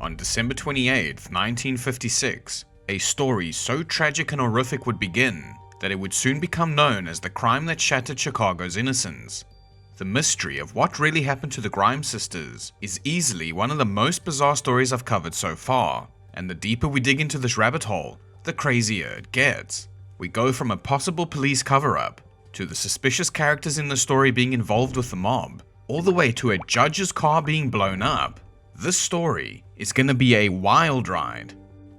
On December 28, 1956, a story so tragic and horrific would begin that it would soon become known as the crime that shattered Chicago's innocence. The mystery of what really happened to the Grimes sisters is easily one of the most bizarre stories I've covered so far, and the deeper we dig into this rabbit hole, the crazier it gets. We go from a possible police cover-up, to the suspicious characters in the story being involved with the mob, all the way to a judge's car being blown up. This story is gonna be a wild ride.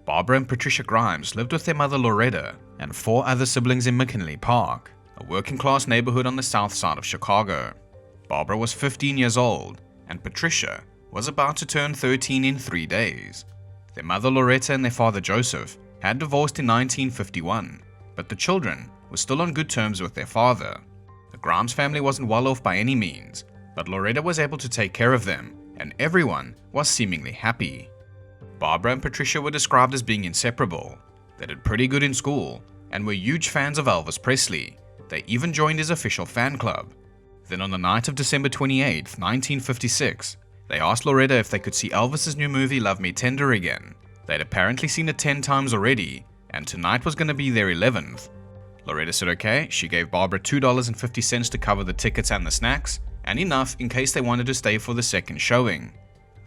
Barbara and Patricia Grimes lived with their mother Loretta and 4 other siblings in McKinley Park, a working-class neighborhood on the south side of Chicago. Barbara was 15 years old, and Patricia was about to turn 13 in 3 days. Their mother Loretta and their father Joseph had divorced in 1951, but the children were still on good terms with their father. The Grimes family wasn't well off by any means, but Loretta was able to take care of them, and everyone was seemingly happy. Barbara and Patricia were described as being inseparable. They did pretty good in school, and were huge fans of Elvis Presley. They even joined his official fan club. Then on the night of December 28, 1956, they asked Loretta if they could see Elvis's new movie Love Me Tender again. They'd apparently seen it 10 times already, and tonight was going to be their 11th. Loretta said okay. She gave Barbara $2.50 to cover the tickets and the snacks, and enough in case they wanted to stay for the second showing.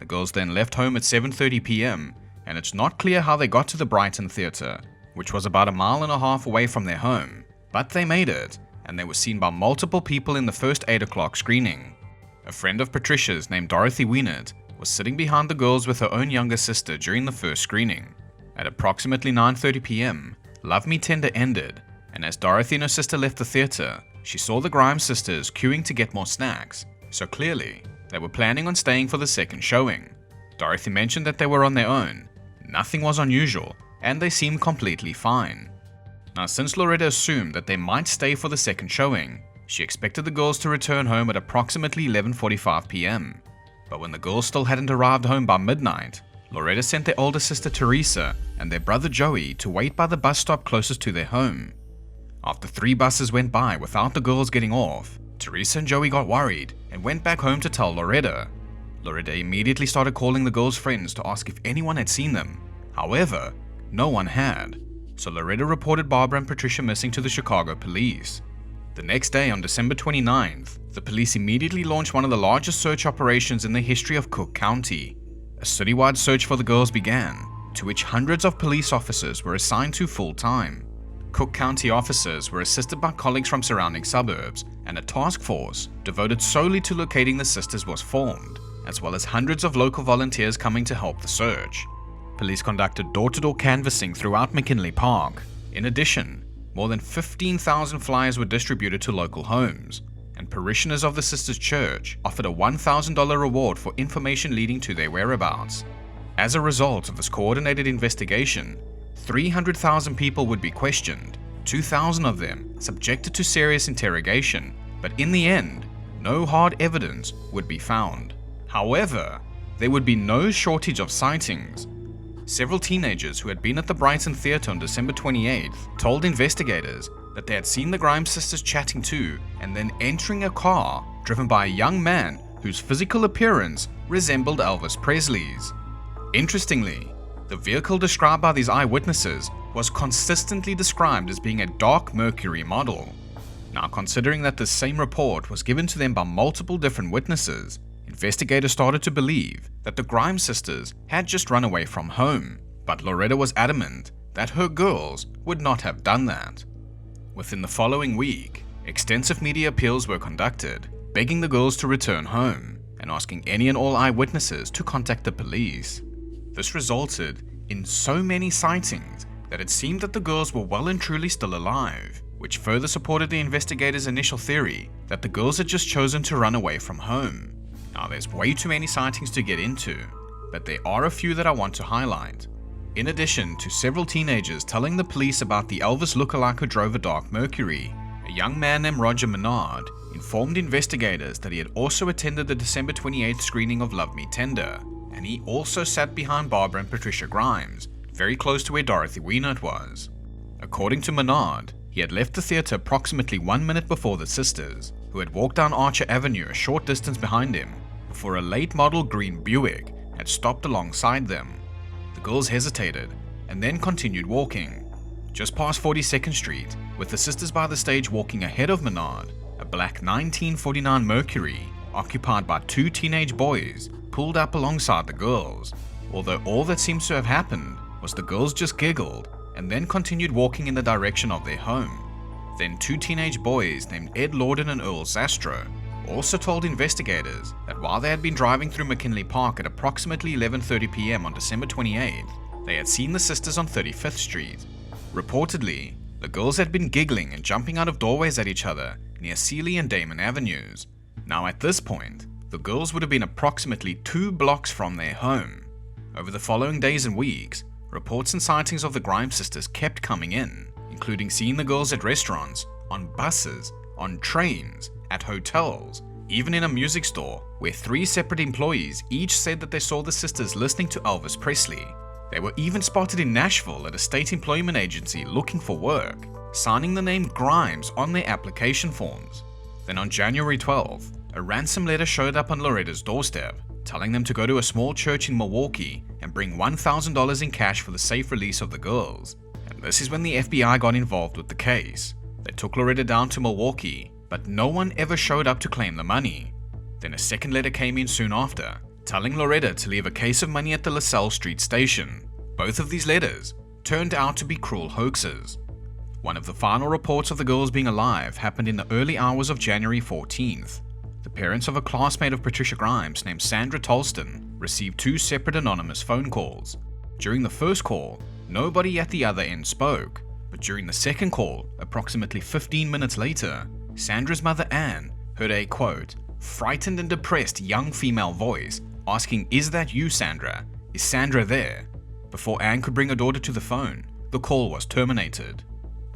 The girls then left home at 7:30 p.m, and it's not clear how they got to the Brighton Theatre, which was about 1.5 miles away from their home, but they made it, and they were seen by multiple people in the first 8 o'clock screening. A friend of Patricia's named Dorothy Wienert was sitting behind the girls with her own younger sister during the first screening. At approximately 9:30 p.m, Love Me Tender ended, and as Dorothy and her sister left the theatre, she saw the Grimes sisters queuing to get more snacks, so clearly, they were planning on staying for the second showing. Dorothy mentioned that they were on their own, nothing was unusual, and they seemed completely fine. Now, since Loretta assumed that they might stay for the second showing, she expected the girls to return home at approximately 11:45 p.m. But when the girls still hadn't arrived home by midnight, Loretta sent their older sister Teresa and their brother Joey to wait by the bus stop closest to their home. After 3 buses went by without the girls getting off, Teresa and Joey got worried and went back home to tell Loretta. Loretta immediately started calling the girls' friends to ask if anyone had seen them. However, no one had, so Loretta reported Barbara and Patricia missing to the Chicago police. The next day, on December 29th, the police immediately launched one of the largest search operations in the history of Cook County. A citywide search for the girls began, to which hundreds of police officers were assigned to full-time. Cook County officers were assisted by colleagues from surrounding suburbs, and a task force devoted solely to locating the sisters was formed, as well as hundreds of local volunteers coming to help the search. Police conducted door-to-door canvassing throughout McKinley Park. In addition, more than 15,000 flyers were distributed to local homes, and parishioners of the sisters' church offered a $1,000 reward for information leading to their whereabouts. As a result of this coordinated investigation, 300,000 people would be questioned, 2,000 of them subjected to serious interrogation, but in the end, no hard evidence would be found. However, there would be no shortage of sightings. Several teenagers who had been at the Brighton Theatre on December 28th told investigators that they had seen the Grimes sisters chatting to and then entering a car driven by a young man whose physical appearance resembled Elvis Presley's. Interestingly, the vehicle described by these eyewitnesses was consistently described as being a dark Mercury model. Now, considering that the same report was given to them by multiple different witnesses, investigators started to believe that the Grimes sisters had just run away from home, but Loretta was adamant that her girls would not have done that. Within the following week, extensive media appeals were conducted, begging the girls to return home and asking any and all eyewitnesses to contact the police. This resulted in so many sightings that it seemed that the girls were well and truly still alive, which further supported the investigators' initial theory that the girls had just chosen to run away from home. Now, there's way too many sightings to get into, but there are a few that I want to highlight. In addition to several teenagers telling the police about the Elvis lookalike who drove a dark Mercury, a young man named Roger Menard informed investigators that he had also attended the December 28th screening of Love Me Tender, and he also sat behind Barbara and Patricia Grimes, very close to where Dorothy Wienert was. According to Menard, he had left the theatre approximately 1 minute before the sisters, who had walked down Archer Avenue a short distance behind him, before a late model green Buick had stopped alongside them. The girls hesitated and then continued walking. Just past 42nd Street, with the sisters by the stage walking ahead of Menard, a black 1949 Mercury, occupied by two teenage boys, pulled up alongside the girls, although all that seems to have happened was the girls just giggled and then continued walking in the direction of their home. Then two teenage boys named Ed Lorden and Earl Zastro also told investigators that while they had been driving through McKinley Park at approximately 11:30 p.m. on December 28th, they had seen the sisters on 35th Street. Reportedly, the girls had been giggling and jumping out of doorways at each other near Sealy and Damon Avenues. Now at this point, the girls would have been approximately 2 blocks from their home. Over the following days and weeks, reports and sightings of the Grimes sisters kept coming in, including seeing the girls at restaurants, on buses, on trains, at hotels, even in a music store where 3 separate employees each said that they saw the sisters listening to Elvis Presley. They were even spotted in Nashville at a state employment agency looking for work, signing the name Grimes on their application forms. Then on January 12th, a ransom letter showed up on Loretta's doorstep, telling them to go to a small church in Milwaukee and bring $1,000 in cash for the safe release of the girls. And this is when the FBI got involved with the case. They took Loretta down to Milwaukee, but no one ever showed up to claim the money. Then a second letter came in soon after, telling Loretta to leave a case of money at the LaSalle Street station. Both of these letters turned out to be cruel hoaxes. One of the final reports of the girls being alive happened in the early hours of January 14th. The parents of a classmate of Patricia Grimes named Sandra Tolston received 2 separate anonymous phone calls. During the first call, nobody at the other end spoke, but during the second call, approximately 15 minutes later, Sandra's mother Anne heard a, quote, frightened and depressed young female voice asking, "Is that you, Sandra? Is Sandra there?" Before Anne could bring her daughter to the phone, the call was terminated.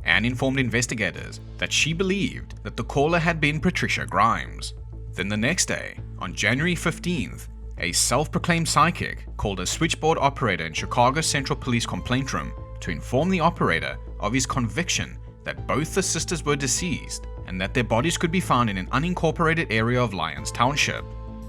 Anne informed investigators that she believed that the caller had been Patricia Grimes. Then the next day, on January 15th, a self-proclaimed psychic called a switchboard operator in Chicago Central Police complaint room to inform the operator of his conviction that both the sisters were deceased and that their bodies could be found in an unincorporated area of Lyons Township.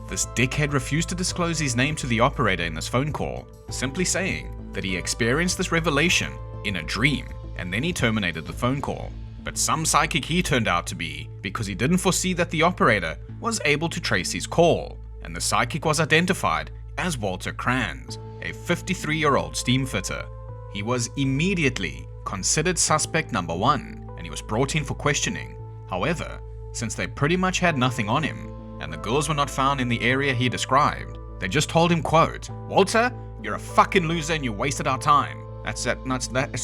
This dickhead refused to disclose his name to the operator in this phone call, simply saying that he experienced this revelation in a dream, and then he terminated the phone call. But some psychic he turned out to be, because he didn't foresee that the operator was able to trace his call, and the psychic was identified as Walter Kranz, a 53-year-old steam fitter. He was immediately considered suspect number 1, and he was brought in for questioning. However, since they pretty much had nothing on him, and the girls were not found in the area he described, they just told him, quote, "Walter, you're a fucking loser and you wasted our time." That's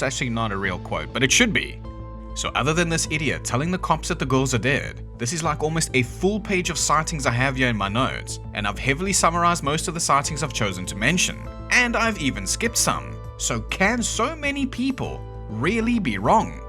actually not a real quote, but it should be. So other than this idiot telling the cops that the girls are dead, this is like almost a full page of sightings I have here in my notes, and I've heavily summarized most of the sightings I've chosen to mention, and I've even skipped some. So can so many people really be wrong?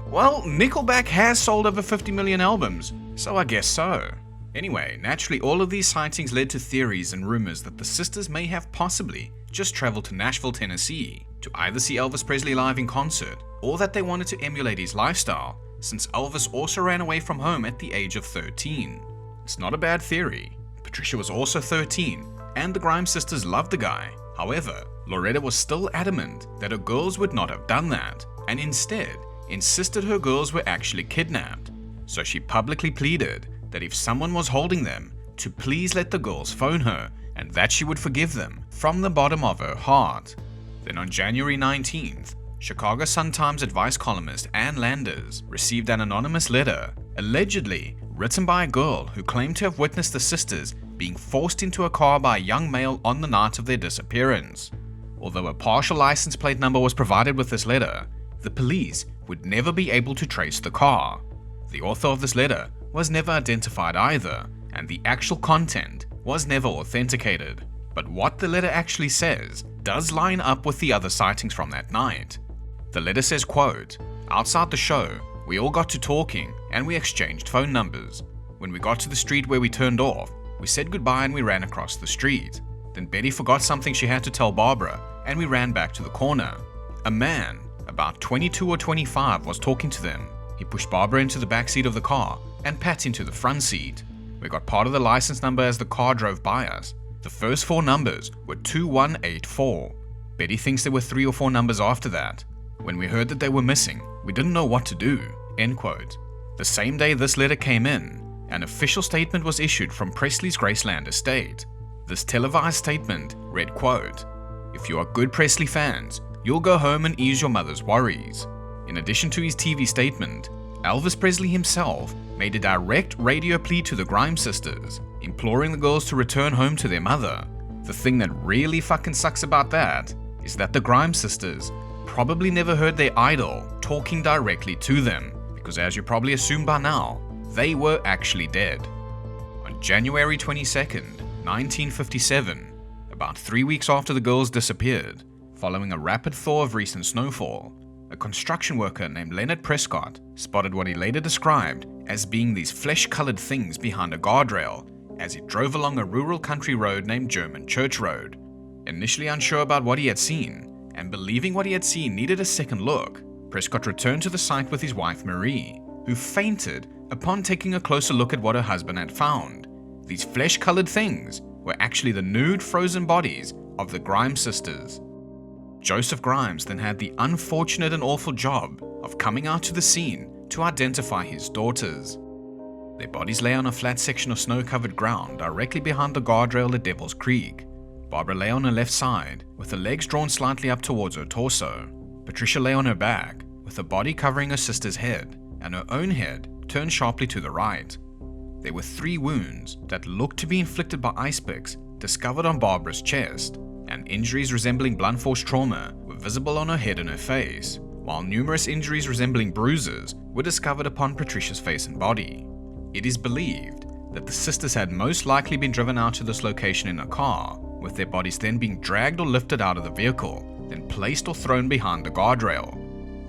Well, Nickelback has sold over 50 million albums, so I guess so. Anyway, naturally all of these sightings led to theories and rumors that the sisters may have possibly just traveled to Nashville, Tennessee to either see Elvis Presley live in concert, or that they wanted to emulate his lifestyle, since Elvis also ran away from home at the age of 13. It's not a bad theory. Patricia was also 13, and the Grimes sisters loved the guy. However, Loretta was still adamant that her girls would not have done that, and instead insisted her girls were actually kidnapped. So she publicly pleaded that if someone was holding them, to please let the girls phone her, and that she would forgive them from the bottom of her heart. Then on January 19th, Chicago Sun-Times advice columnist Ann Landers received an anonymous letter, allegedly written by a girl who claimed to have witnessed the sisters being forced into a car by a young male on the night of their disappearance. Although a partial license plate number was provided with this letter, the police would never be able to trace the car. The author of this letter was never identified either, and the actual content was never authenticated. But what the letter actually says does line up with the other sightings from that night. The letter says, quote, "Outside the show, we all got to talking and we exchanged phone numbers. When we got to the street where we turned off, we said goodbye and we ran across the street. Then Betty forgot something she had to tell Barbara and we ran back to the corner. A man, about 22 or 25, was talking to them. He pushed Barbara into the back seat of the car and Pat into the front seat. We got part of the license number as the car drove by us. The first 4 numbers were 2184. Betty thinks there were 3 or 4 numbers after that. When we heard that they were missing, we didn't know what to do." End quote. The same day this letter came in, an official statement was issued from Presley's Graceland estate. This televised statement read, quote, "If you are good Presley fans, you'll go home and ease your mother's worries." In addition to his TV statement, Elvis Presley himself made a direct radio plea to the Grimes sisters, imploring the girls to return home to their mother. The thing that really fucking sucks about that is that the Grimes sisters probably never heard their idol talking directly to them, because as you probably assume by now, they were actually dead. On January 22nd, 1957, about 3 weeks after the girls disappeared, following a rapid thaw of recent snowfall, a construction worker named Leonard Prescott spotted what he later described as being these flesh-colored things behind a guardrail as he drove along a rural country road named German Church Road. Initially unsure about what he had seen, and believing what he had seen needed a second look, Prescott returned to the site with his wife Marie, who fainted upon taking a closer look at what her husband had found. These flesh-colored things were actually the nude, frozen bodies of the Grimes sisters. Joseph Grimes then had the unfortunate and awful job of coming out to the scene to identify his daughters. Their bodies lay on a flat section of snow-covered ground directly behind the guardrail at Devil's Creek. Barbara lay on her left side, with her legs drawn slightly up towards her torso. Patricia lay on her back, with her body covering her sister's head, and her own head turned sharply to the right. There were 3 wounds that looked to be inflicted by ice picks discovered on Barbara's chest, and injuries resembling blunt force trauma were visible on her head and her face, while numerous injuries resembling bruises were discovered upon Patricia's face and body. It is believed that the sisters had most likely been driven out to this location in a car, with their bodies then being dragged or lifted out of the vehicle, then placed or thrown behind the guardrail.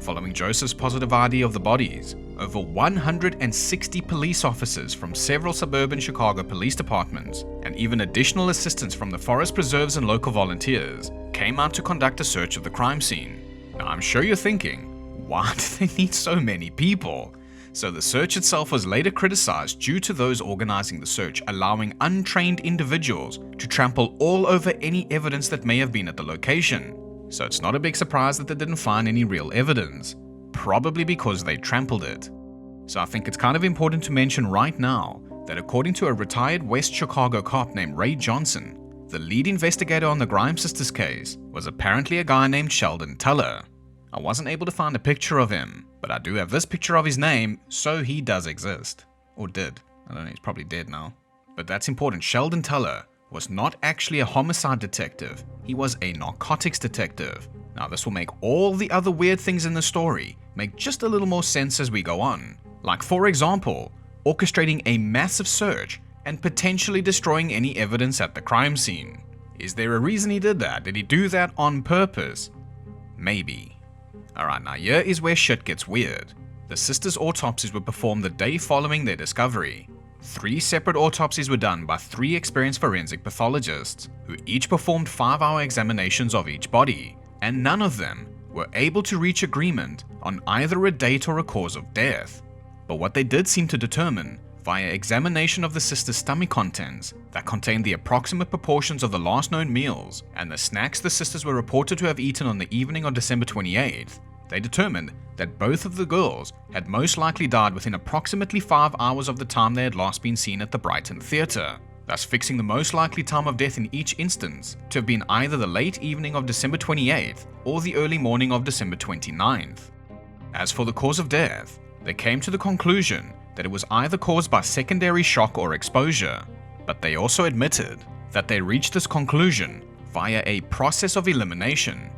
Following Joseph's positive ID of the bodies, over 160 police officers from several suburban Chicago police departments, and even additional assistance from the forest preserves and local volunteers, came out to conduct a search of the crime scene. Now I'm sure you're thinking, why do they need so many people? So the search itself was later criticized due to those organizing the search allowing untrained individuals to trample all over any evidence that may have been at the location. So it's not a big surprise that they didn't find any real evidence, probably because they trampled it. So I think it's kind of important to mention right now that according to a retired West Chicago cop named Ray Johnson, the lead investigator on the Grimes sisters case was apparently a guy named Sheldon Tuller. I wasn't able to find a picture of him, but I do have this picture of his name, so he does exist. Or did. I don't know, he's probably dead now. But that's important. Sheldon Tuller was not actually a homicide detective, he was a narcotics detective. Now this will make all the other weird things in the story make just a little more sense as we go on. Like for example, orchestrating a massive search and potentially destroying any evidence at the crime scene. Is there a reason he did that? Did he do that on purpose? Maybe. Alright, now here is where shit gets weird. The sisters' autopsies were performed the day following their discovery. 3 separate autopsies were done by 3 experienced forensic pathologists, who each performed 5-hour examinations of each body, and none of them were able to reach agreement on either a date or a cause of death. But what they did seem to determine, via examination of the sisters' stomach contents that contained the approximate proportions of the last known meals and the snacks the sisters were reported to have eaten on the evening of December 28th, they determined that both of the girls had most likely died within approximately 5 hours of the time they had last been seen at the Brighton Theatre, thus fixing the most likely time of death in each instance to have been either the late evening of December 28th or the early morning of December 29th. As for the cause of death, they came to the conclusion that it was either caused by secondary shock or exposure, but they also admitted that they reached this conclusion via a process of elimination.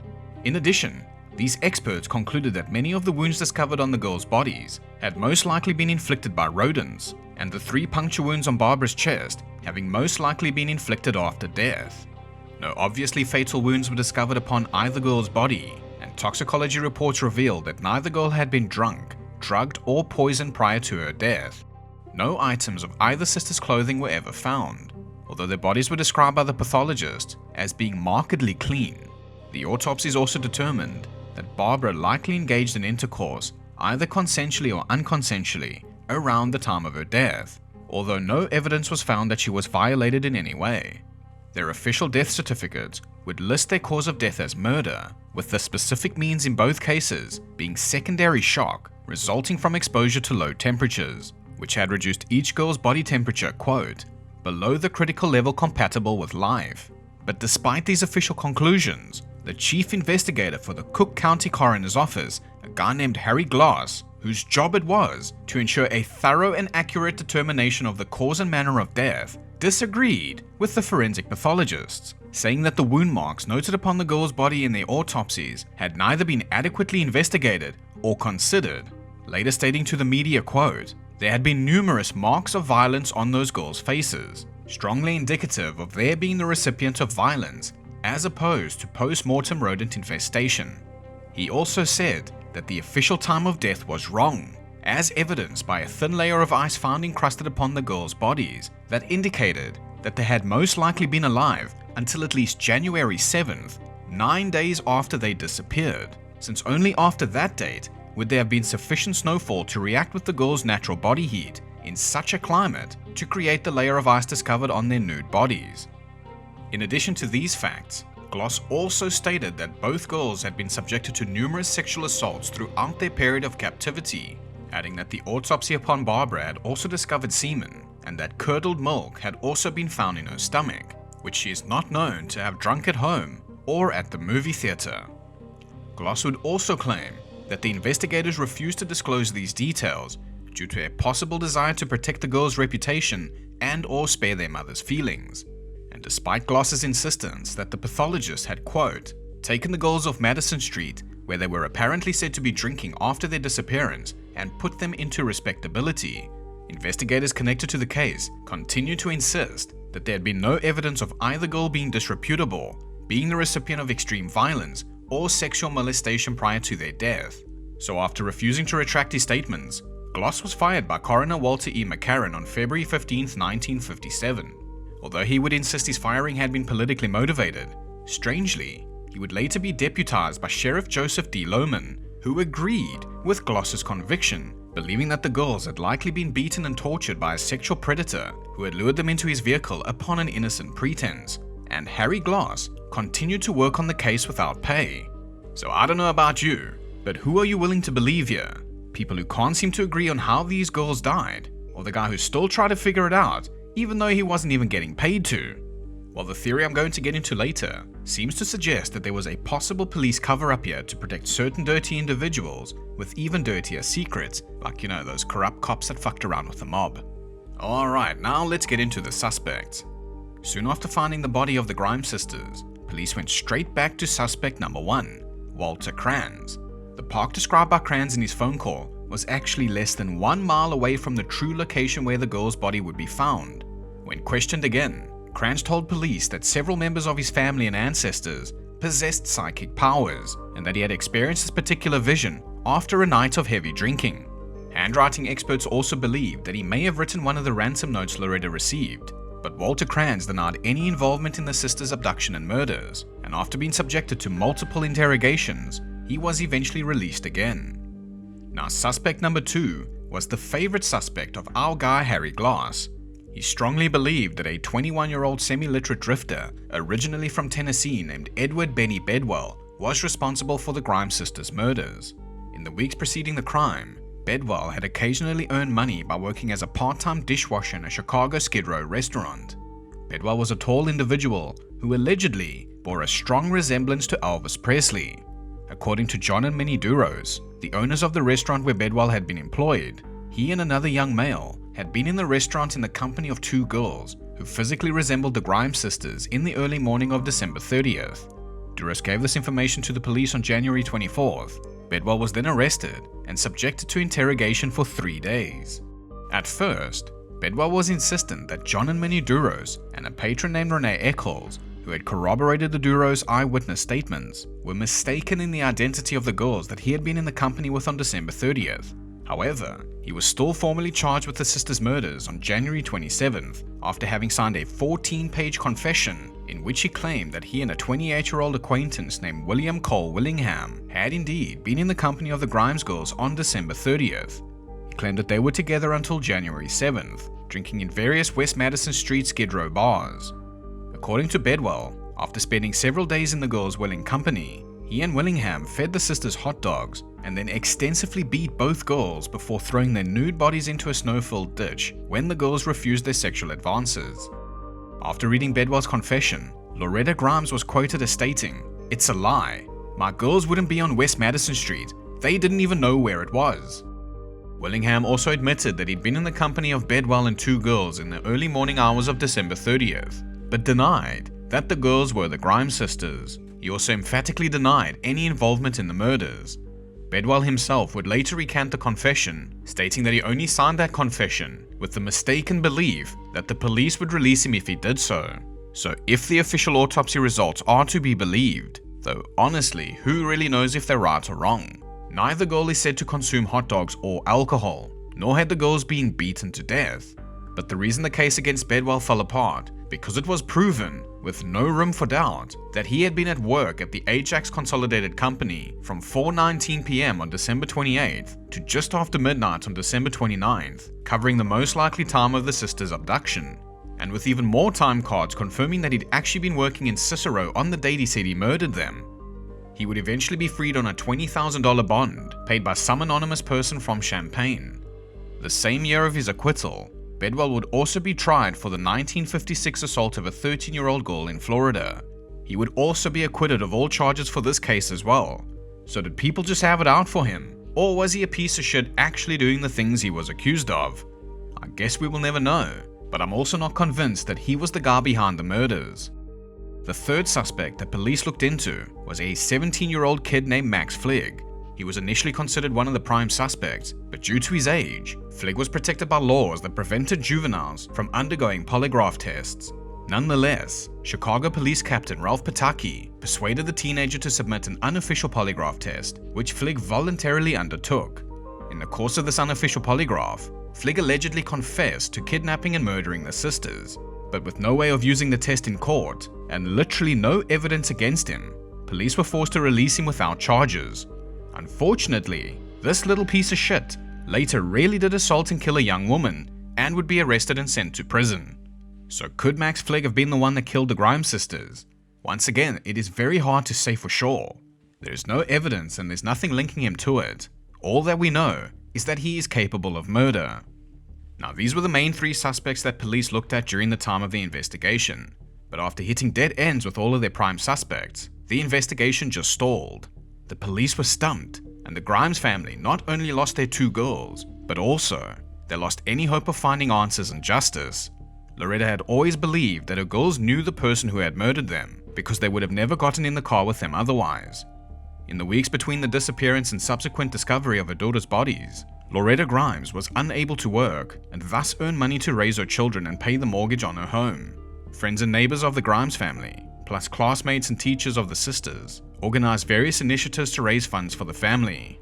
In addition, these experts concluded that many of the wounds discovered on the girls' bodies had most likely been inflicted by rodents, and the 3 puncture wounds on Barbara's chest having most likely been inflicted after death. No obviously fatal wounds were discovered upon either girl's body, and toxicology reports revealed that neither girl had been drunk, drugged, or poisoned prior to her death. No items of either sister's clothing were ever found, although their bodies were described by the pathologist as being markedly clean. The autopsies also determined that Barbara likely engaged in intercourse, either consensually or unconsensually, around the time of her death, although no evidence was found that she was violated in any way. Their official death certificates would list their cause of death as murder, with the specific means in both cases being secondary shock resulting from exposure to low temperatures, which had reduced each girl's body temperature, quote, below the critical level compatible with life. But despite these official conclusions, the chief investigator for the Cook County Coroner's Office, a guy named Harry Glass, whose job it was to ensure a thorough and accurate determination of the cause and manner of death, disagreed with the forensic pathologists, saying that the wound marks noted upon the girl's body in their autopsies had neither been adequately investigated or considered, later stating to the media, quote, there had been numerous marks of violence on those girls' faces, strongly indicative of their being the recipient of violence as opposed to post-mortem rodent infestation. He also said that the official time of death was wrong, as evidenced by a thin layer of ice found encrusted upon the girls' bodies that indicated that they had most likely been alive until at least January 7th, 9 days after they disappeared, since only after that date would there have been sufficient snowfall to react with the girls' natural body heat in such a climate to create the layer of ice discovered on their nude bodies. In addition to these facts, Gloss also stated that both girls had been subjected to numerous sexual assaults throughout their period of captivity, adding that the autopsy upon Barbara had also discovered semen, and that curdled milk had also been found in her stomach, which she is not known to have drunk at home or at the movie theater. Gloss would also claim that the investigators refused to disclose these details due to a possible desire to protect the girl's reputation and/or spare their mother's feelings. And despite Gloss's insistence that the pathologist had, quote, taken the girls off Madison Street, where they were apparently said to be drinking after their disappearance, and put them into respectability, investigators connected to the case continued to insist that there had been no evidence of either girl being disreputable, being the recipient of extreme violence, or sexual molestation prior to their death. So after refusing to retract his statements, Gloss was fired by Coroner Walter E. McCarran on February 15, 1957. Although he would insist his firing had been politically motivated, strangely, he would later be deputized by Sheriff Joseph D. Lohman, who agreed with Gloss's conviction, believing that the girls had likely been beaten and tortured by a sexual predator who had lured them into his vehicle upon an innocent pretense, and Harry Glass continued to work on the case without pay. So I don't know about you, but who are you willing to believe here? People who can't seem to agree on how these girls died, or the guy who still tried to figure it out even though he wasn't even getting paid to? Well, the theory I'm going to get into later seems to suggest that there was a possible police cover-up here to protect certain dirty individuals with even dirtier secrets, like, you know, those corrupt cops that fucked around with the mob. Alright, now let's get into the suspects. Soon after finding the body of the Grimes sisters, police went straight back to suspect number 1, Walter Kranz. The park described by Kranz in his phone call was actually less than 1 mile away from the true location where the girl's body would be found. When questioned again, Kranz told police that several members of his family and ancestors possessed psychic powers, and that he had experienced this particular vision after a night of heavy drinking. Handwriting experts also believed that he may have written one of the ransom notes Loretta received, but Walter Kranz denied any involvement in the sisters' abduction and murders, and after being subjected to multiple interrogations, he was eventually released again. Now, suspect number 2 was the favorite suspect of our guy Harry Glass. He strongly believed that a 21-year-old semi-literate drifter, originally from Tennessee named Edward Bennie Bedwell, was responsible for the Grimes sisters' murders. In the weeks preceding the crime, Bedwell had occasionally earned money by working as a part-time dishwasher in a Chicago Skid Row restaurant. Bedwell was a tall individual who allegedly bore a strong resemblance to Elvis Presley. According to John and Minnie Duros, the owners of the restaurant where Bedwell had been employed, he and another young male had been in the restaurant in the company of 2 girls who physically resembled the Grimes sisters in the early morning of December 30th. Duros gave this information to the police on January 24th. Bedwell was then arrested and subjected to interrogation for 3 days. At first, Bedwell was insistent that John and Minnie Duros and a patron named Renee Eccles, who had corroborated the Duros eyewitness statements, were mistaken in the identity of the girls that he had been in the company with on December 30th. However, he was still formally charged with the sisters' murders on January 27th after having signed a 14-page confession in which he claimed that he and a 28-year-old acquaintance named William Cole Willingham had indeed been in the company of the Grimes girls on December 30th. He claimed that they were together until January 7th, drinking in various West Madison Street Skid Row bars. According to Bedwell, after spending several days in the girls' willing company, he and Willingham fed the sisters hot dogs and then extensively beat both girls before throwing their nude bodies into a snow-filled ditch when the girls refused their sexual advances. After reading Bedwell's confession, Loretta Grimes was quoted as stating, "It's a lie. My girls wouldn't be on West Madison Street. They didn't even know where it was." Willingham also admitted that he'd been in the company of Bedwell and two girls in the early morning hours of December 30th, but denied that the girls were the Grimes sisters. He also emphatically denied any involvement in the murders. Bedwell himself would later recant the confession, stating that he only signed that confession with the mistaken belief that the police would release him if he did so. So if the official autopsy results are to be believed, though honestly, who really knows if they're right or wrong? Neither girl is said to consume hot dogs or alcohol, nor had the girls been beaten to death. But the reason the case against Bedwell fell apart, because it was proven, with no room for doubt, that he had been at work at the Ajax Consolidated Company from 4:19 p.m. on December 28th to just after midnight on December 29th, covering the most likely time of the sisters' abduction, and with even more time cards confirming that he'd actually been working in Cicero on the date he said he murdered them. He would eventually be freed on a $20,000 bond paid by some anonymous person from Champaign. The same year of his acquittal, Bedwell would also be tried for the 1956 assault of a 13-year-old girl in Florida. He would also be acquitted of all charges for this case as well. So did people just have it out for him? Or was he a piece of shit actually doing the things he was accused of? I guess we will never know, but I'm also not convinced that he was the guy behind the murders. The third suspect that police looked into was a 17-year-old kid named Max Flieg. He was initially considered one of the prime suspects, but due to his age, Flieg was protected by laws that prevented juveniles from undergoing polygraph tests. Nonetheless, Chicago Police Captain Ralph Pataki persuaded the teenager to submit an unofficial polygraph test, which Flieg voluntarily undertook. In the course of this unofficial polygraph, Flieg allegedly confessed to kidnapping and murdering the sisters, but with no way of using the test in court, and literally no evidence against him, police were forced to release him without charges. Unfortunately, this little piece of shit later really did assault and kill a young woman and would be arrested and sent to prison. So could Max Flieg have been the one that killed the Grimes sisters? Once again, it is very hard to say for sure. There is no evidence and there's nothing linking him to it. All that we know is that he is capable of murder. Now, these were the main three suspects that police looked at during the time of the investigation. But after hitting dead ends with all of their prime suspects, the investigation just stalled. The police were stumped, and the Grimes family not only lost their two girls, but also they lost any hope of finding answers and justice. Loretta had always believed that her girls knew the person who had murdered them because they would have never gotten in the car with them otherwise. In the weeks between the disappearance and subsequent discovery of her daughter's bodies, Loretta Grimes was unable to work and thus earn money to raise her children and pay the mortgage on her home. Friends and neighbors of the Grimes family, plus classmates and teachers of the sisters, organized various initiatives to raise funds for the family.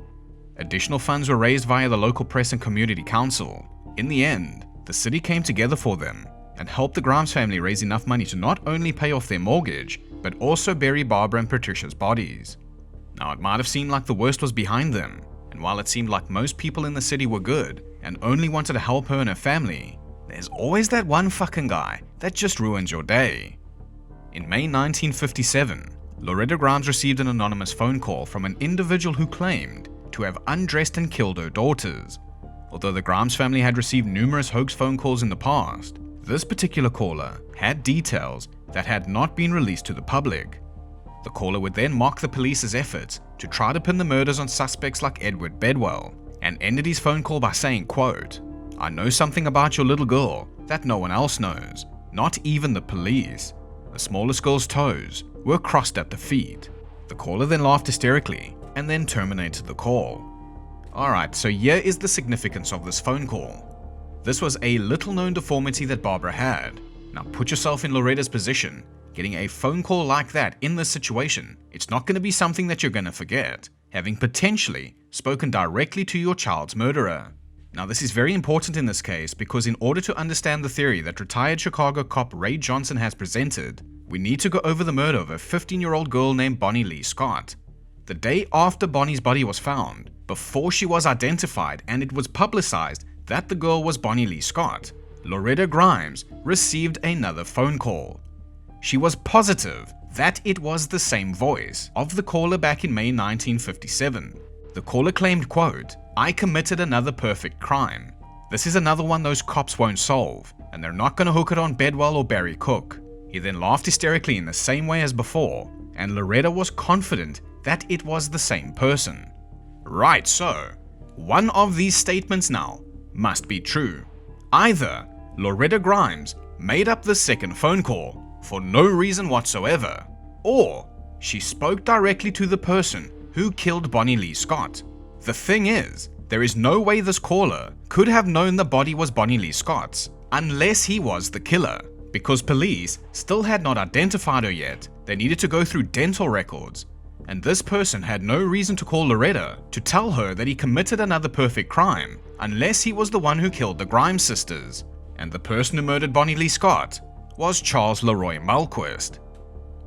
Additional funds were raised via the local press and community council. In the end, the city came together for them and helped the Grimes family raise enough money to not only pay off their mortgage, but also bury Barbara and Patricia's bodies. Now, it might have seemed like the worst was behind them, and while it seemed like most people in the city were good and only wanted to help her and her family, there's always that one fucking guy that just ruins your day. In May 1957, Loretta Grimes received an anonymous phone call from an individual who claimed to have undressed and killed her daughters. Although the Grimes family had received numerous hoax phone calls in the past, this particular caller had details that had not been released to the public. The caller would then mock the police's efforts to try to pin the murders on suspects like Edward Bedwell, and ended his phone call by saying, quote, "I know something about your little girl that no one else knows, not even the police. The smallest girl's toes were crossed at the feet." The caller then laughed hysterically and then terminated the call. Alright, so here is the significance of this phone call. This was a little known deformity that Barbara had. Now put yourself in Loretta's position. Getting a phone call like that in this situation, it's not going to be something that you're going to forget, having potentially spoken directly to your child's murderer. Now this is very important in this case because in order to understand the theory that retired Chicago cop Ray Johnson has presented, we need to go over the murder of a 15-year-old girl named Bonnie Leigh Scott. The day after Bonnie's body was found, before she was identified and it was publicized that the girl was Bonnie Leigh Scott, Loretta Grimes received another phone call. she was positive that it was the same voice of the caller back in May 1957. The caller claimed, quote, "I committed another perfect crime. This is another one those cops won't solve, and they're not going to hook it on Bedwell or Barry Cook." He then laughed hysterically in the same way as before, and Loretta was confident that it was the same person. Right, so one of these statements now must be true. Either Loretta Grimes made up the second phone call for no reason whatsoever, or she spoke directly to the person who killed Bonnie Leigh Scott. The thing is, there is no way this caller could have known the body was Bonnie Leigh Scott's unless he was the killer, because police still had not identified her yet. They needed to go through dental records, and this person had no reason to call Loretta to tell her that he committed another perfect crime unless he was the one who killed the Grimes sisters, and the person who murdered Bonnie Leigh Scott was Charles Leroy Melquist.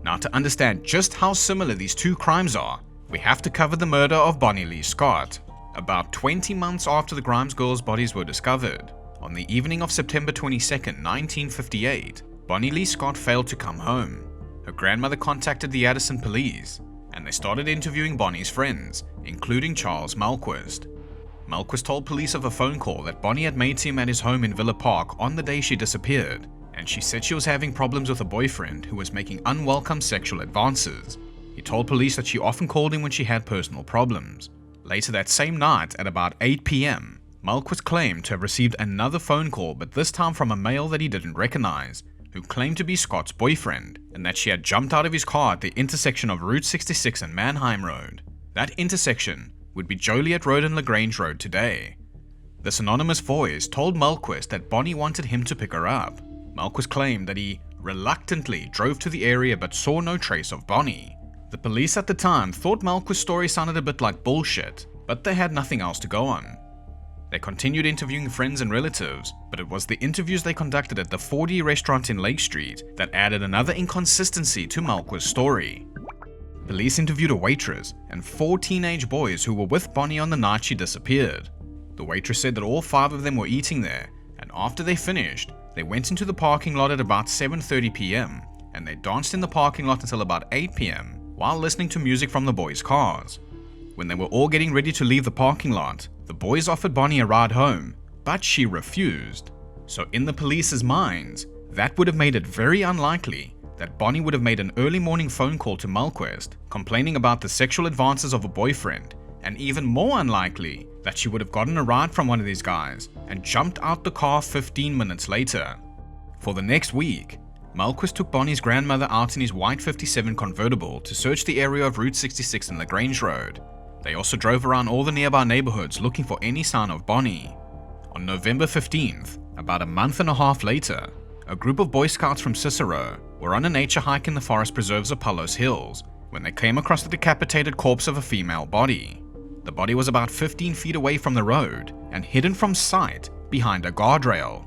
Now, to understand just how similar these two crimes are, we have to cover the murder of Bonnie Leigh Scott. About 20 months after the Grimes girls' bodies were discovered, on the evening of September 22nd, 1958, Bonnie Leigh Scott failed to come home. Her grandmother contacted the Addison police, and they started interviewing Bonnie's friends, including Charles Melquist. Melquist told police of a phone call that Bonnie had made to him at his home in Villa Park on the day she disappeared, and she said she was having problems with a boyfriend who was making unwelcome sexual advances. He told police that she often called him when she had personal problems. Later that same night at about 8 p.m., Melquist claimed to have received another phone call, but this time from a male that he didn't recognize, who claimed to be Scott's boyfriend, and that she had jumped out of his car at the intersection of Route 66 and Mannheim Road. That intersection would be Joliet Road and LaGrange Road today. This anonymous voice told Melquist that Bonnie wanted him to pick her up. Melquist claimed that he reluctantly drove to the area but saw no trace of Bonnie. The police at the time thought Melquist's story sounded a bit like bullshit, but they had nothing else to go on. They continued interviewing friends and relatives, but it was the interviews they conducted at the 4D restaurant in Lake Street that added another inconsistency to Melquist's story. Police interviewed a waitress and 4 teenage boys who were with Bonnie on the night she disappeared. The waitress said that all 5 of them were eating there, and after they finished, they went into the parking lot at about 7:30 p.m. and they danced in the parking lot until about 8 p.m. while listening to music from the boys' cars. When they were all getting ready to leave the parking lot, the boys offered Bonnie a ride home, but she refused. So in the police's minds, that would have made it very unlikely that Bonnie would have made an early morning phone call to Melquist, complaining about the sexual advances of a boyfriend, and even more unlikely that she would have gotten a ride from one of these guys and jumped out the car 15 minutes later. For the next week, Melquist took Bonnie's grandmother out in his white 57 convertible to search the area of Route 66 and LaGrange Road. They also drove around all the nearby neighborhoods looking for any sign of Bonnie. On November 15th, about a month and a half later, a group of Boy Scouts from Cicero were on a nature hike in the forest preserves of Palos Hills when they came across the decapitated corpse of a female body. The body was about 15 feet away from the road and hidden from sight behind a guardrail.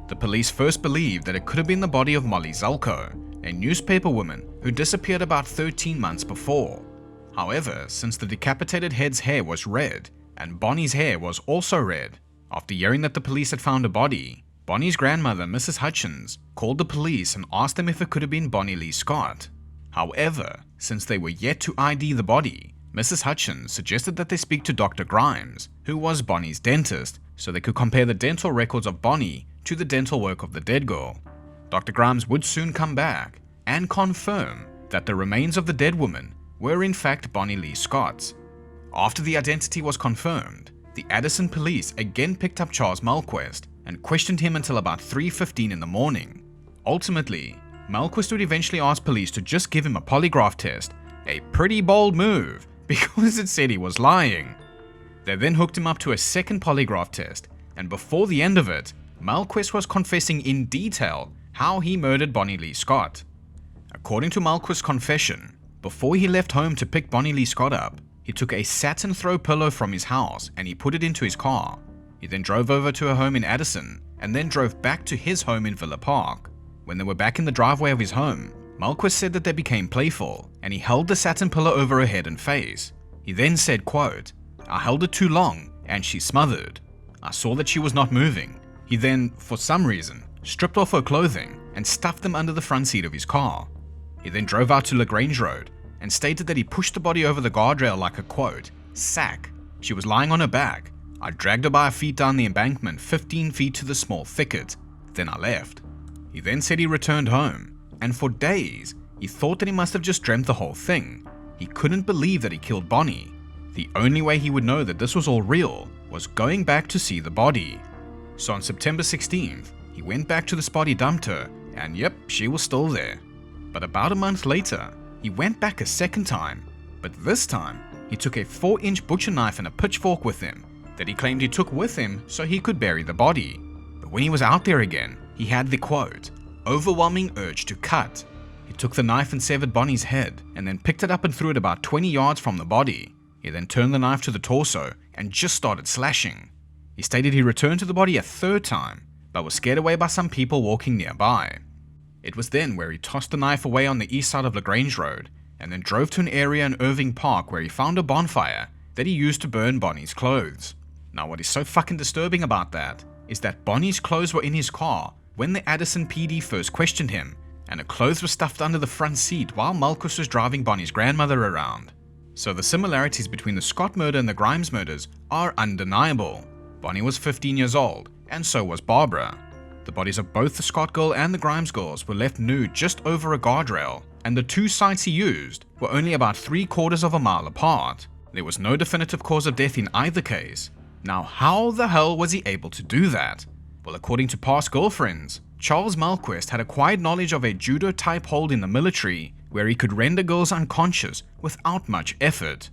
The police first believed that it could have been the body of Molly Zelko, a newspaper woman who disappeared about 13 months before. However, since the decapitated head's hair was red and Bonnie's hair was also red, after hearing that the police had found a body, Bonnie's grandmother, Mrs. Hutchins, called the police and asked them if it could have been Bonnie Leigh Scott. However, since they were yet to ID the body, Mrs. Hutchins suggested that they speak to Dr. Grimes, who was Bonnie's dentist, so they could compare the dental records of Bonnie to the dental work of the dead girl. Dr. Grimes would soon come back and confirm that the remains of the dead woman were in fact Bonnie Leigh Scott's. After the identity was confirmed, the Addison police again picked up Charles Melquist and questioned him until about 3:15 in the morning. Ultimately, Melquist would eventually ask police to just give him a polygraph test, a pretty bold move because it said he was lying. They then hooked him up to a second polygraph test, and before the end of it, Melquist was confessing in detail how he murdered Bonnie Leigh Scott. According to Melquist's confession, before he left home to pick Bonnie Leigh Scott up, he took a satin throw pillow from his house and he put it into his car. He then drove over to her home in Addison and then drove back to his home in Villa Park. When they were back in the driveway of his home, Melquist said that they became playful and he held the satin pillow over her head and face. He then said, quote, "I held it too long and she smothered. I saw that she was not moving. He then, for some reason, stripped off her clothing and stuffed them under the front seat of his car. He then drove out to LaGrange Road and stated that he pushed the body over the guardrail like a, quote, sack. She was lying on her back. I dragged her by her feet down the embankment 15 feet to the small thicket. Then I left. He then said he returned home, and for days, he thought that he must have just dreamt the whole thing. He couldn't believe that he killed Bonnie. The only way he would know that this was all real was going back to see the body. So on September 16th, he went back to the spot he dumped her, and yep, she was still there. But about a month later, he went back a second time, but this time, he took a 4-inch butcher knife and a pitchfork with him that he claimed he took with him so he could bury the body. But when he was out there again, he had the, quote, overwhelming urge to cut. He took the knife and severed Bonnie's head, and then picked it up and threw it about 20 yards from the body. He then turned the knife to the torso and just started slashing. He stated he returned to the body a third time, but was scared away by some people walking nearby. It was then where he tossed the knife away on the east side of LaGrange Road, and then drove to an area in Irving Park where he found a bonfire that he used to burn Bonnie's clothes. Now what is so fucking disturbing about that is that Bonnie's clothes were in his car when the Addison PD first questioned him, and her clothes were stuffed under the front seat while Melquist was driving Bonnie's grandmother around. So the similarities between the Scott murder and the Grimes murders are undeniable. Bonnie was 15 years old, and so was Barbara. The bodies of both the Scott girl and the Grimes girls were left nude just over a guardrail, and the two sites he used were only about 3/4 of a mile apart. There was no definitive cause of death in either case. Now how the hell was he able to do that? Well, according to past girlfriends, Charles Melquist had acquired knowledge of a judo-type hold in the military where he could render girls unconscious without much effort.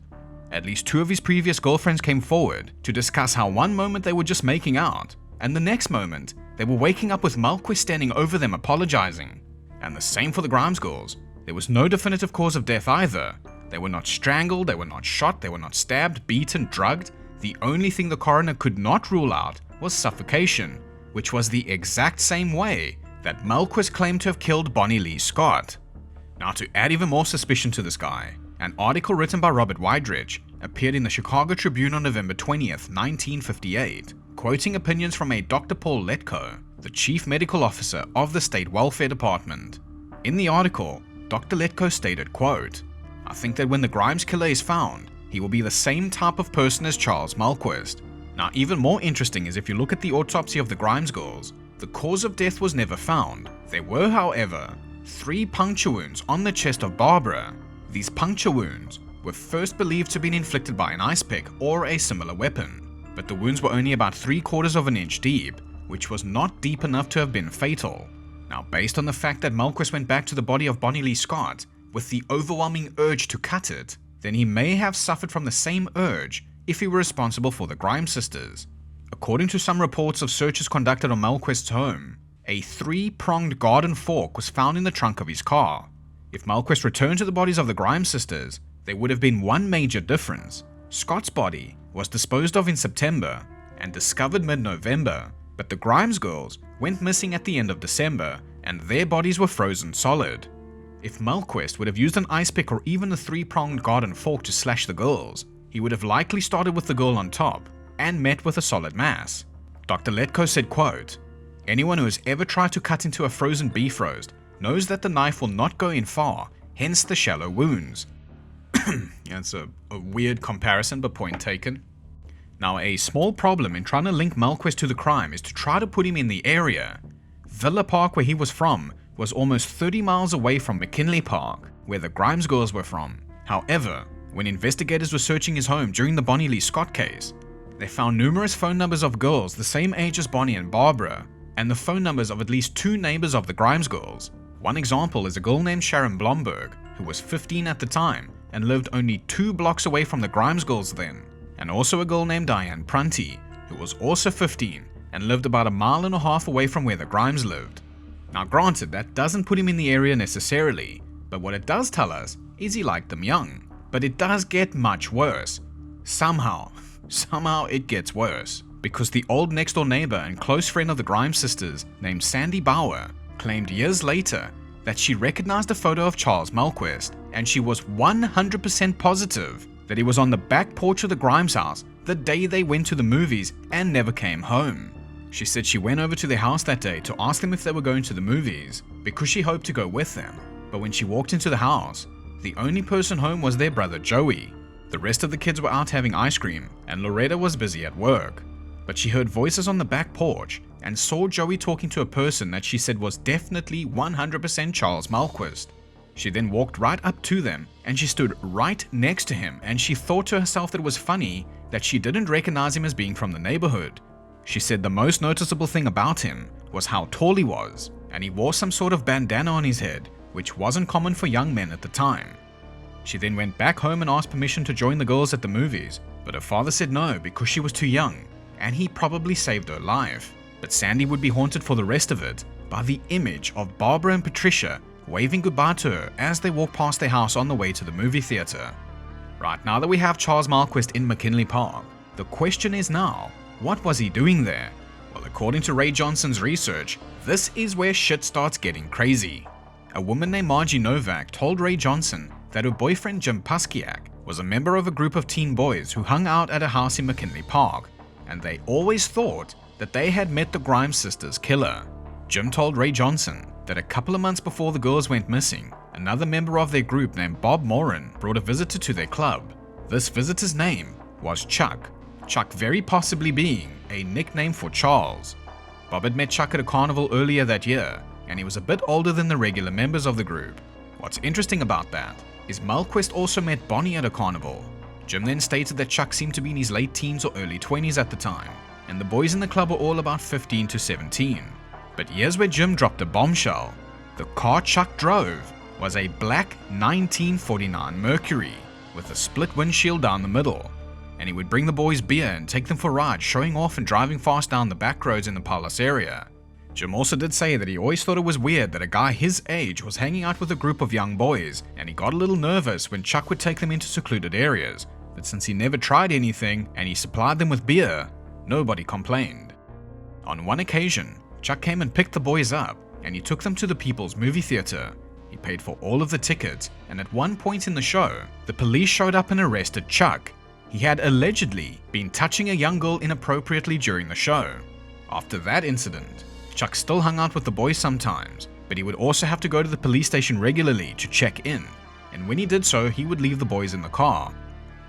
At least 2 of his previous girlfriends came forward to discuss how one moment they were just making out, and the next moment they were waking up with Melquist standing over them apologizing. And the same for the Grimes girls. There was no definitive cause of death either. They were not strangled, they were not shot, they were not stabbed, beaten, drugged. The only thing the coroner could not rule out was suffocation, which was the exact same way that Melquist claimed to have killed Bonnie Leigh Scott. Now to add even more suspicion to this guy, an article written by Robert Wydrich appeared in the Chicago Tribune on November 20th, 1958, quoting opinions from a Dr. Paul Letko, the chief medical officer of the state welfare department. In the article, Dr. Letko stated, quote, I think that when the Grimes killer is found, he will be the same type of person as Charles Melquist. Now even more interesting is if you look at the autopsy of the Grimes girls, the cause of death was never found. There were, however, 3 puncture wounds on the chest of Barbara. These puncture wounds were first believed to have been inflicted by an ice pick or a similar weapon, but the wounds were only about 3/4 of an inch deep, which was not deep enough to have been fatal. Now based on the fact that Melquist went back to the body of Bonnie Leigh Scott with the overwhelming urge to cut it, then he may have suffered from the same urge if he were responsible for the Grimes sisters. According to some reports of searches conducted on Melquist's home, a 3-pronged garden fork was found in the trunk of his car. If Melquist returned to the bodies of the Grimes sisters, there would have been one major difference. Scott's body was disposed of in September and discovered mid-November, but the Grimes girls went missing at the end of December and their bodies were frozen solid. If Melquist would have used an ice pick or even a 3-pronged garden fork to slash the girls, he would have likely started with the girl on top and met with a solid mass. Dr. Letko said, quote, anyone who has ever tried to cut into a frozen beef roast knows that the knife will not go in far, hence the shallow wounds. Yeah, it's a weird comparison, but point taken. Now, a small problem in trying to link Melquist to the crime is to try to put him in the area. Villa Park, where he was from, was almost 30 miles away from McKinley Park, where the Grimes girls were from. However, when investigators were searching his home during the Bonnie Leigh Scott case, they found numerous phone numbers of girls the same age as Bonnie and Barbara, and the phone numbers of at least 2 neighbors of the Grimes girls. One example is a girl named Sharon Blomberg, who was 15 at the time and lived only 2 blocks away from the Grimes girls then, and also a girl named Diane Prunty, who was also 15 and lived about 1.5 miles away from where the Grimes lived. Now granted, that doesn't put him in the area necessarily, but what it does tell us is he liked them young. But it does get much worse. Somehow it gets worse, because the old next door neighbor and close friend of the Grimes sisters named Sandy Bauer claimed years later that she recognized a photo of Charles Melquist, and she was 100% positive that he was on the back porch of the Grimes house the day they went to the movies and never came home. She said she went over to their house that day to ask them if they were going to the movies because she hoped to go with them. But when she walked into the house, the only person home was their brother Joey. The rest of the kids were out having ice cream and Loretta was busy at work. But she heard voices on the back porch and saw Joey talking to a person that she said was definitely 100% Charles Melquist. She then walked right up to them and she stood right next to him, and she thought to herself that it was funny that she didn't recognize him as being from the neighborhood. She said the most noticeable thing about him was how tall he was, and he wore some sort of bandana on his head, which wasn't common for young men at the time. She then went back home and asked permission to join the girls at the movies, but her father said no because she was too young, and he probably saved her life. But Sandy would be haunted for the rest of it by the image of Barbara and Patricia waving goodbye to her as they walked past their house on the way to the movie theater. Right, now that we have Charles Melquist in McKinley Park, the question is now, what was he doing there? Well, according to Ray Johnson's research, this is where shit starts getting crazy. A woman named Margie Novak told Ray Johnson that her boyfriend Jim Puskiak was a member of a group of teen boys who hung out at a house in McKinley Park, and they always thought that they had met the Grimes sisters' killer. Jim told Ray Johnson that a couple of months before the girls went missing, another member of their group named Bob Moran brought a visitor to their club. This visitor's name was Chuck. Chuck very possibly being a nickname for Charles. Bob had met Chuck at a carnival earlier that year, and he was a bit older than the regular members of the group. What's interesting about that is Melquist also met Bonnie at a carnival. Jim then stated that Chuck seemed to be in his late teens or early 20s at the time, and the boys in the club were all about 15 to 17. But here's where Jim dropped a bombshell. The car Chuck drove was a black 1949 Mercury with a split windshield down the middle, and he would bring the boys beer and take them for rides, showing off and driving fast down the back roads in the Palace area. Jim also did say that he always thought it was weird that a guy his age was hanging out with a group of young boys, and he got a little nervous when Chuck would take them into secluded areas, but since he never tried anything and he supplied them with beer, nobody complained. On one occasion, Chuck came and picked the boys up, and he took them to the People's Movie Theater. He paid for all of the tickets, and at one point in the show, the police showed up and arrested Chuck. He had allegedly been touching a young girl inappropriately during the show. After that incident, Chuck still hung out with the boys sometimes, but he would also have to go to the police station regularly to check in, and when he did so, he would leave the boys in the car.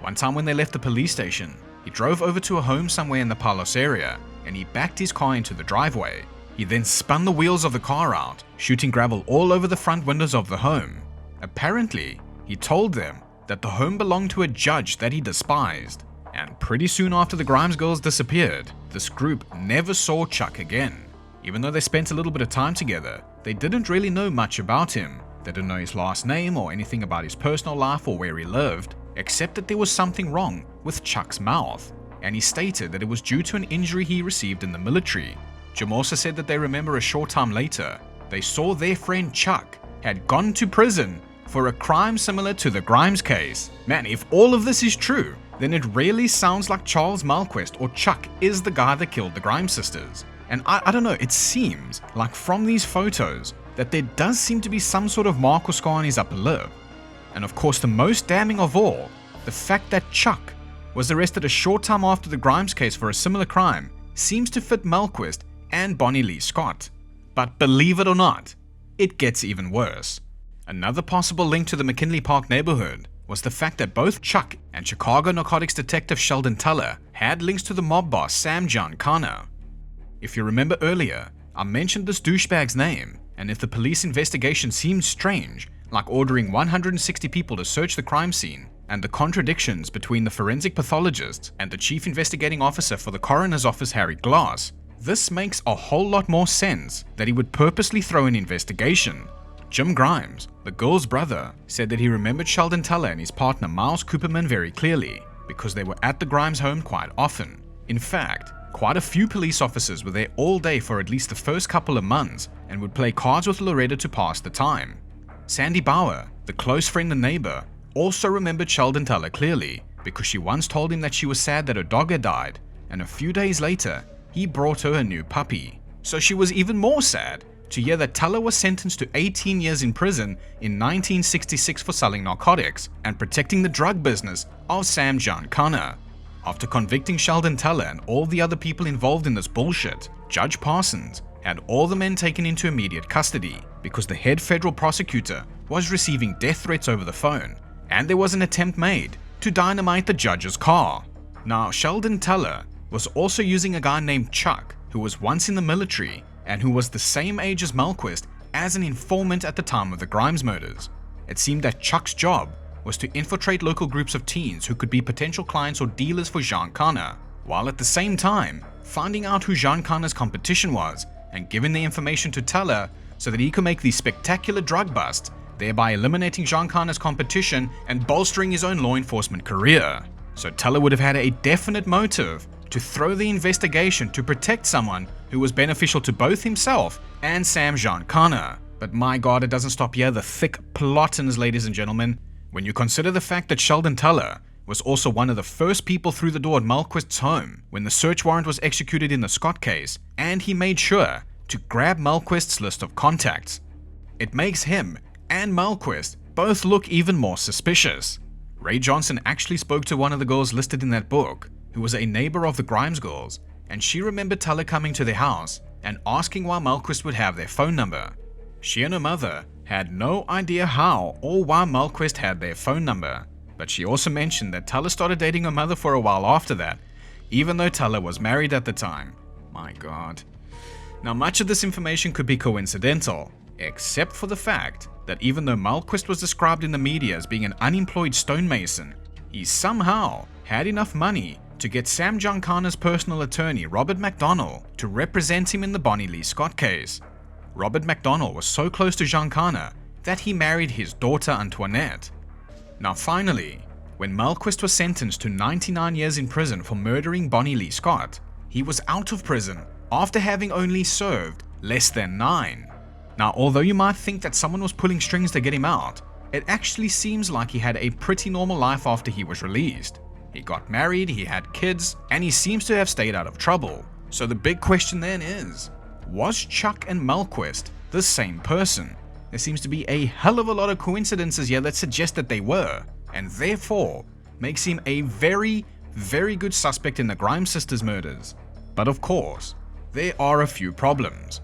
One time when they left the police station, he drove over to a home somewhere in the Palos area, and he backed his car into the driveway. He then spun the wheels of the car out, shooting gravel all over the front windows of the home. Apparently, he told them that the home belonged to a judge that he despised, and pretty soon after the Grimes girls disappeared, this group never saw Chuck again. Even though they spent a little bit of time together, they didn't really know much about him. They didn't know his last name or anything about his personal life or where he lived, except that there was something wrong with Chuck's mouth, and he stated that it was due to an injury he received in the military. Jim also said that they remember a short time later, they saw their friend Chuck had gone to prison for a crime similar to the Grimes case. Man, if all of this is true, then it really sounds like Charles Melquist or Chuck is the guy that killed the Grimes sisters. And I don't know, it seems like from these photos that there does seem to be some sort of mark or scar on his upper lip. And of course, the most damning of all, the fact that Chuck was arrested a short time after the Grimes case for a similar crime seems to fit Melquist and Bonnie Leigh Scott. But believe it or not, it gets even worse. Another possible link to the McKinley Park neighborhood was the fact that both Chuck and Chicago narcotics detective Sheldon Tuller had links to the mob boss Sam John Connor. If you remember earlier, I mentioned this douchebag's name, and if the police investigation seemed strange, like ordering 160 people to search the crime scene, and the contradictions between the forensic pathologist and the chief investigating officer for the coroner's office Harry Glass, this makes a whole lot more sense that he would purposely throw an investigation. Jim Grimes, the girl's brother, said that he remembered Sheldon Tuller and his partner Miles Cooperman very clearly because they were at the Grimes home quite often. In fact, quite a few police officers were there all day for at least the first couple of months and would play cards with Loretta to pass the time. Sandy Bauer, the close friend and neighbor, also remembered Sheldon Tuller clearly because she once told him that she was sad that her dog had died, and a few days later, he brought her a new puppy. So she was even more sad to hear that Tuller was sentenced to 18 years in prison in 1966 for selling narcotics and protecting the drug business of Sam John Connor. After convicting Sheldon Teller and all the other people involved in this bullshit, Judge Parsons had all the men taken into immediate custody because the head federal prosecutor was receiving death threats over the phone, and there was an attempt made to dynamite the judge's car. Now, Sheldon Teller was also using a guy named Chuck, who was once in the military and who was the same age as Melquist, as an informant at the time of the Grimes murders. It seemed that Chuck's job was to infiltrate local groups of teens who could be potential clients or dealers for Jean Kana, while at the same time finding out who Jean Kana's competition was and giving the information to Teller so that he could make the spectacular drug bust, thereby eliminating Jean Kana's competition and bolstering his own law enforcement career. So Teller would have had a definite motive to throw the investigation to protect someone who was beneficial to both himself and Sam Jean Kana. But my god, it doesn't stop here, the thick plottings, ladies and gentlemen. When you consider the fact that Sheldon Teller was also one of the first people through the door at Melquist's home when the search warrant was executed in the Scott case, and he made sure to grab Melquist's list of contacts, it makes him and Melquist both look even more suspicious. Ray Johnson actually spoke to one of the girls listed in that book, who was a neighbor of the Grimes girls, and she remembered Teller coming to their house and asking why Melquist would have their phone number. She and her mother had no idea how or why Melquist had their phone number, but she also mentioned that Teller started dating her mother for a while after that, even though Teller was married at the time. My god. Now, much of this information could be coincidental, except for the fact that even though Melquist was described in the media as being an unemployed stonemason, he somehow had enough money to get Sam Jean Kana's personal attorney, Robert McDonnell, to represent him in the Bonnie Leigh Scott case. Robert McDonnell was so close to Jean Kana that he married his daughter Antoinette. Now finally, when Melquist was sentenced to 99 years in prison for murdering Bonnie Leigh Scott, he was out of prison after having only served less than 9. Now, although you might think that someone was pulling strings to get him out, it actually seems like he had a pretty normal life after he was released. He got married, he had kids, and he seems to have stayed out of trouble. So the big question then is, was Chuck and Melquist the same person? There seems to be a hell of a lot of coincidences here that suggest that they were, and therefore makes him a very, very good suspect in the Grimes sisters' murders. But of course, there are a few problems.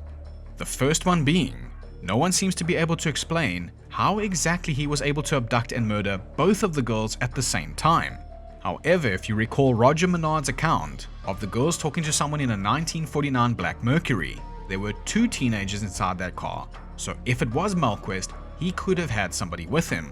The first one being, no one seems to be able to explain how exactly he was able to abduct and murder both of the girls at the same time. However, if you recall Roger Menard's account of the girls talking to someone in a 1949 Black Mercury, there were 2 teenagers inside that car, so if it was Melquist, he could have had somebody with him.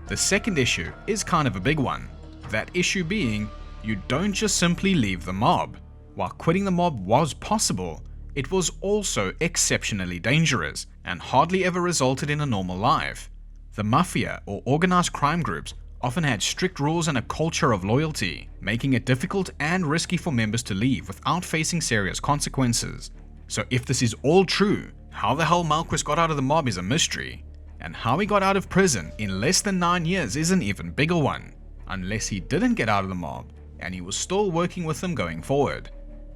The second issue is kind of a big one, that issue being, you don't just simply leave the mob. While quitting the mob was possible, it was also exceptionally dangerous and hardly ever resulted in a normal life. The mafia or organized crime groups often had strict rules and a culture of loyalty, making it difficult and risky for members to leave without facing serious consequences. So if this is all true, how the hell Melquist got out of the mob is a mystery, and how he got out of prison in less than 9 years is an even bigger one, unless he didn't get out of the mob and he was still working with them going forward.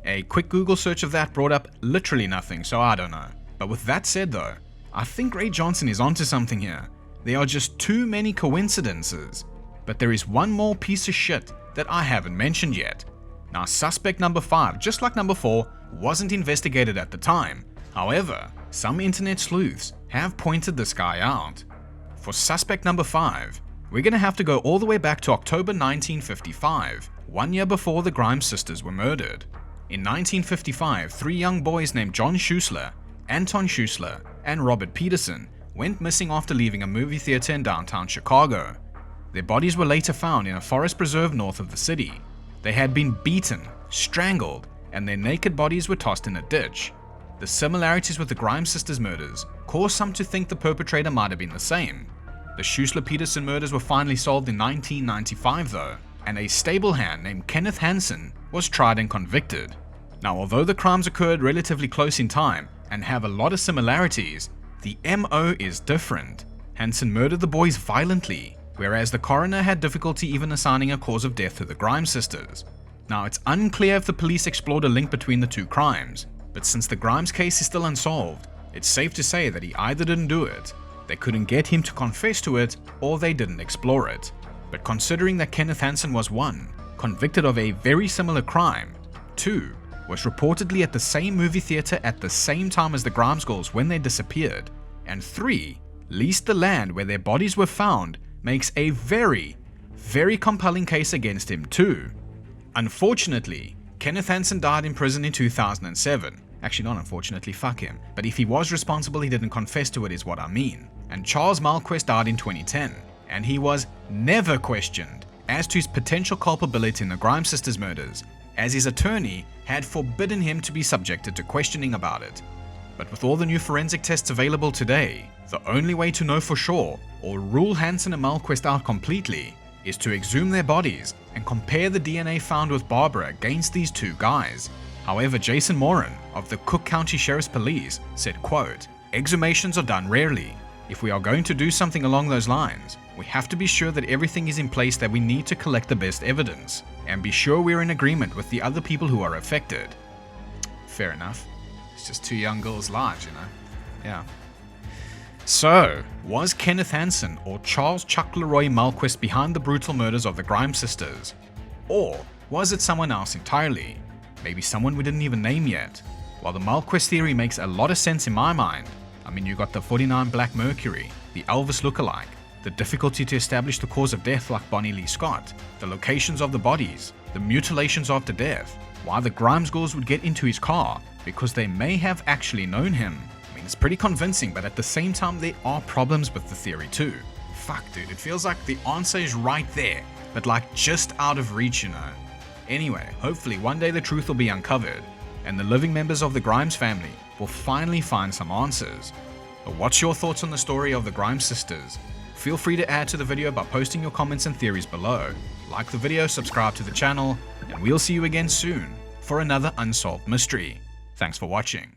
A quick Google search of that brought up literally nothing, so I don't know. But with that said though, I think Ray Johnson is onto something here. There are just too many coincidences. But there is one more piece of shit that I haven't mentioned yet. Now, suspect number 5, just like number 4, wasn't investigated at the time. However, some internet sleuths have pointed this guy out. For suspect number 5, we're gonna have to go all the way back to October 1955, 1 year before the Grimes sisters were murdered. In 1955, 3 young boys named John Schuessler, Anton Schuessler, and Robert Peterson went missing after leaving a movie theater in downtown Chicago. Their bodies were later found in a forest preserve north of the city. They had been beaten, strangled, and their naked bodies were tossed in a ditch. The similarities with the Grimes sisters' murders caused some to think the perpetrator might have been the same. The Schuessler-Peterson murders were finally solved in 1995 though, and a stable hand named Kenneth Hansen was tried and convicted. Now, although the crimes occurred relatively close in time and have a lot of similarities, the MO is different. Hansen murdered the boys violently, whereas the coroner had difficulty even assigning a cause of death to the Grimes sisters. Now, it's unclear if the police explored a link between the 2 crimes, but since the Grimes case is still unsolved, it's safe to say that he either didn't do it, they couldn't get him to confess to it, or they didn't explore it. But considering that Kenneth Hansen was one, convicted of a very similar crime. 2 was reportedly at the same movie theater at the same time as the Grimes girls when they disappeared. And 3 leased the land where their bodies were found makes a very, very compelling case against him too. Unfortunately, Kenneth Hansen died in prison in 2007. Actually, not unfortunately, fuck him. But if he was responsible, he didn't confess to it is what I mean. And Charles Melquist died in 2010. And he was never questioned as to his potential culpability in the Grimes sisters' murders, as his attorney had forbidden him to be subjected to questioning about it. But with all the new forensic tests available today, the only way to know for sure, or rule Hansen and Melquist out completely, is to exhume their bodies and compare the DNA found with Barbara against these 2 guys. However, Jason Moran of the Cook County Sheriff's Police said, quote, "Exhumations are done rarely. If we are going to do something along those lines, we have to be sure that everything is in place that we need to collect the best evidence, and be sure we're in agreement with the other people who are affected." Fair enough. It's just 2 young girls' lives, you know? Yeah. So, was Kenneth Hansen or Charles Chuck Leroy Melquist behind the brutal murders of the Grimes sisters? Or was it someone else entirely? Maybe someone we didn't even name yet? While the Melquist theory makes a lot of sense in my mind, I mean, you got the 49 Black Mercury, the Elvis lookalike, the difficulty to establish the cause of death like Bonnie Leigh Scott, the locations of the bodies, the mutilations after death, why the Grimes girls would get into his car, because they may have actually known him. I mean, it's pretty convincing, but at the same time there are problems with the theory too. Fuck dude, it feels like the answer is right there, but like just out of reach, you know. Anyway, hopefully one day the truth will be uncovered, and the living members of the Grimes family will finally find some answers. But what's your thoughts on the story of the Grimes sisters? Feel free to add to the video by posting your comments and theories below. Like the video, subscribe to the channel, and we'll see you again soon for another unsolved mystery. Thanks for watching.